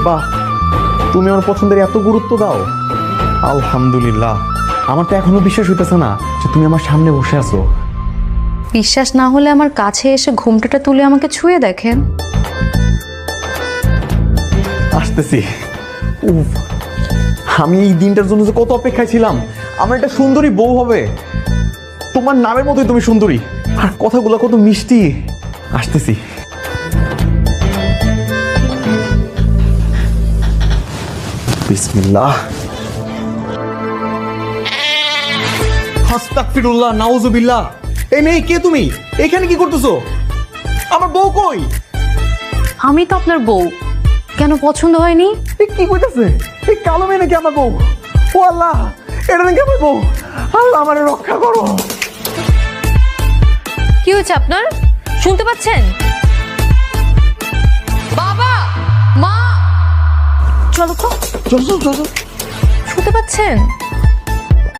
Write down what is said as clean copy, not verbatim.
বাহ, তুমি আমার পছন্দের এত গুরুত্ব দাও। আলহামদুলিল্লাহ, আমার তো এখনো বিশ্বাস হইতেছে না যে তুমি আমার সামনে বসে আছো। বিশ্বাস না হলে আমার কাছে এসে ঘুমটাটা তুলে আমাকে ছুঁয়ে দেখেন। আসতেছি। উফ, আমি এই দিনটার জন্য যে কত অপেক্ষায় ছিলাম। আমার একটা সুন্দরী বউ হবে, তোমার নামের মতোই তুমি সুন্দরী, আর কথাগুলো কত মিষ্টি। আসতেছি। বিসমিল্লাহ। আস্তাগফিরুল্লাহ, নাউজুবিল্লাহ। এই মেয়ে, কে তুমি? এখানে কি করতেছো? আমার বউ কই? আমি তো আপনার বউ, কেন পছন্দ হয়নি? এ কি কইতাছে? এই কালো মেয়ে নাকি আমার বউ? ও আল্লাহ, এটা নাকি আমার বউ। আল্লাহ আমারে রক্ষা করো। কি হয়েছে আপনার? শুনতে পাচ্ছেন? বাবা, মা, চলো তো। চল চল চল চল। শুনতে পাচ্ছেন?